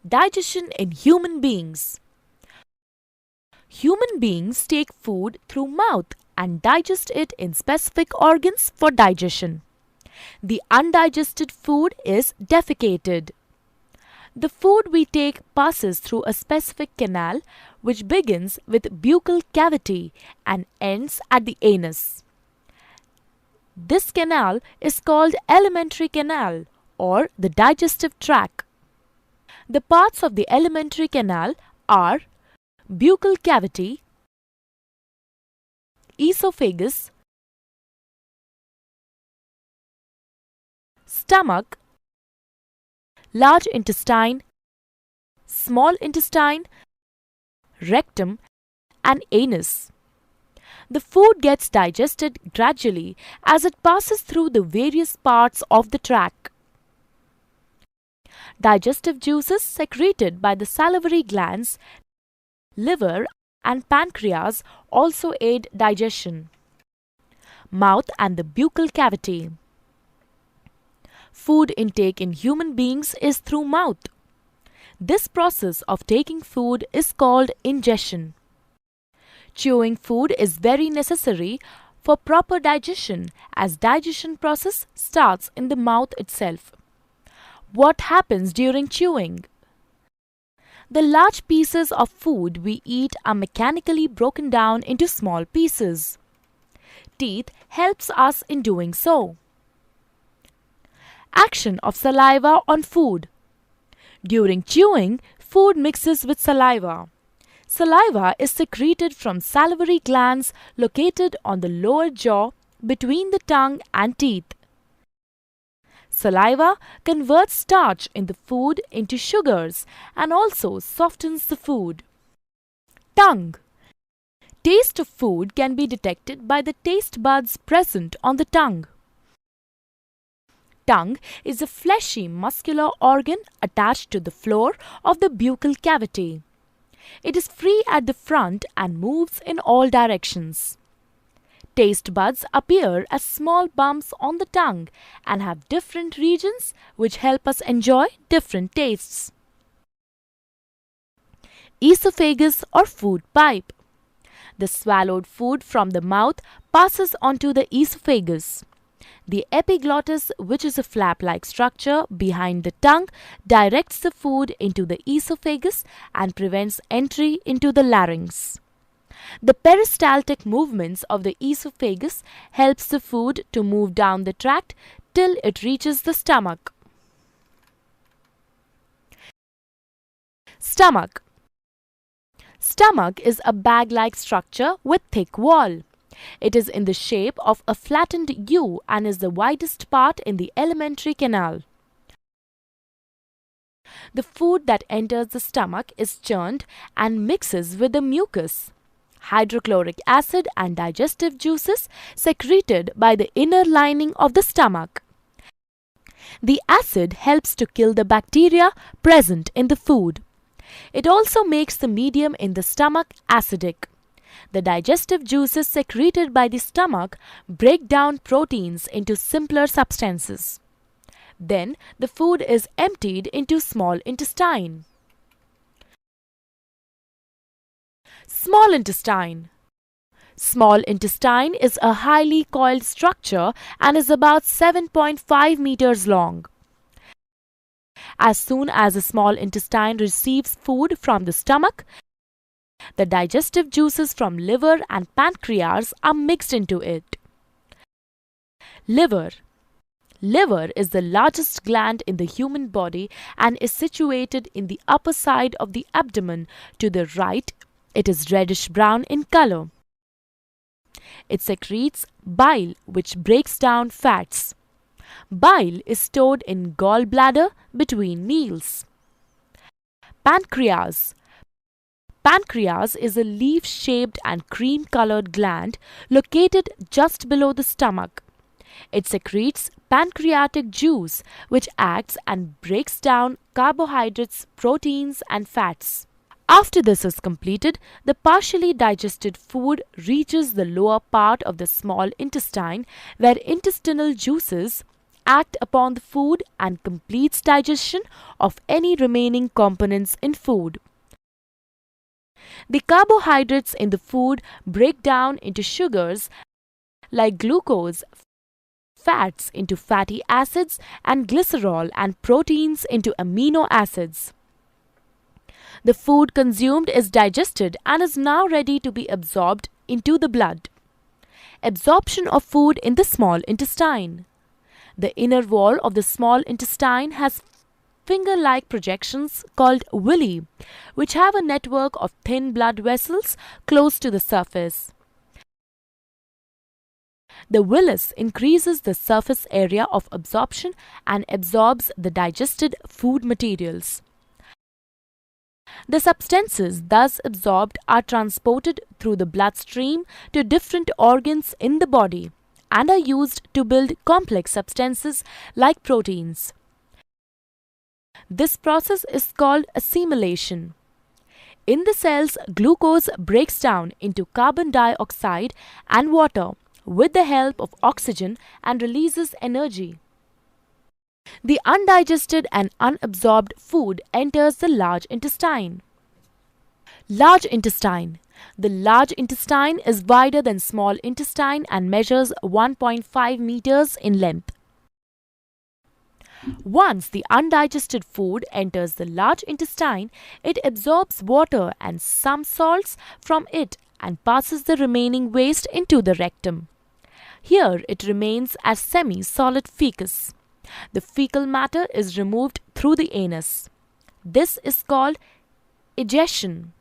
Digestion in human beings. Human beings take food through mouth and digest it in specific organs for digestion. The undigested food is defecated. The food we take passes through a specific canal which begins with buccal cavity and ends at the anus. This canal is called alimentary canal or the digestive tract. The parts of the alimentary canal are buccal cavity, esophagus, stomach, large intestine, small intestine, rectum, and anus. The food gets digested gradually as it passes through the various parts of the tract. Digestive juices secreted by the salivary glands, liver, and pancreas also aid digestion. Mouth and the buccal cavity. Food intake in human beings is through mouth. This process of taking food is called ingestion. Chewing food is very necessary for proper digestion as digestion process starts in the mouth itself. What happens during chewing? The large pieces of food we eat are mechanically broken down into small pieces. Teeth helps us in doing so. Action of saliva on food. During chewing, food mixes with saliva. Saliva is secreted from salivary glands located on the lower jaw between the tongue and teeth. Saliva converts starch in the food into sugars and also softens the food. Tongue. Taste of food can be detected by the taste buds present on the tongue. Tongue is a fleshy muscular organ attached to the floor of the buccal cavity. It is free at the front and moves in all directions. Taste buds appear as small bumps on the tongue and have different regions which help us enjoy different tastes. Esophagus or food pipe. The swallowed food from the mouth passes onto the esophagus. The epiglottis, which is a flap-like structure behind the tongue, directs the food into the esophagus and prevents entry into the larynx. The peristaltic movements of the esophagus helps the food to move down the tract till it reaches the stomach. Stomach. Stomach is a bag-like structure with thick wall. It is in the shape of a flattened U and is the widest part in the alimentary canal. The food that enters the stomach is churned and mixes with the mucus, hydrochloric acid and digestive juices secreted by the inner lining of the stomach. The acid helps to kill the bacteria present in the food. It also makes the medium in the stomach acidic. The digestive juices secreted by the stomach break down proteins into simpler substances. Then the food is emptied into small intestine. Small intestine. Small intestine is a highly coiled structure and is about 7.5 meters long. As soon as the small intestine receives food from the stomach, the digestive juices from liver and pancreas are mixed into it. Liver. Liver is the largest gland in the human body and is situated in the upper side of the abdomen. To the right, it is reddish-brown in color. It secretes bile, which breaks down fats. Bile is stored in gallbladder between meals. Pancreas. Pancreas is a leaf-shaped and cream-colored gland located just below the stomach. It secretes pancreatic juice, which acts and breaks down carbohydrates, proteins, and fats. After this is completed, the partially digested food reaches the lower part of the small intestine, where intestinal juices act upon the food and completes digestion of any remaining components in food. The carbohydrates in the food break down into sugars like glucose, fats into fatty acids, and glycerol, and proteins into amino acids. The food consumed is digested and is now ready to be absorbed into the blood. Absorption of food in the small intestine. The inner wall of the small intestine has finger-like projections called villi, which have a network of thin blood vessels close to the surface. The villus increases the surface area of absorption and absorbs the digested food materials. The substances thus absorbed are transported through the bloodstream to different organs in the body and are used to build complex substances like proteins. This process is called assimilation. In the cells, glucose breaks down into carbon dioxide and water with the help of oxygen and releases energy. The undigested and unabsorbed food enters the large intestine. Large intestine. The large intestine is wider than small intestine and measures 1.5 meters in length. Once the undigested food enters the large intestine, it absorbs water and some salts from it and passes the remaining waste into the rectum. Here it remains as semi-solid fecus. The fecal matter is removed through the anus. This is called egestion.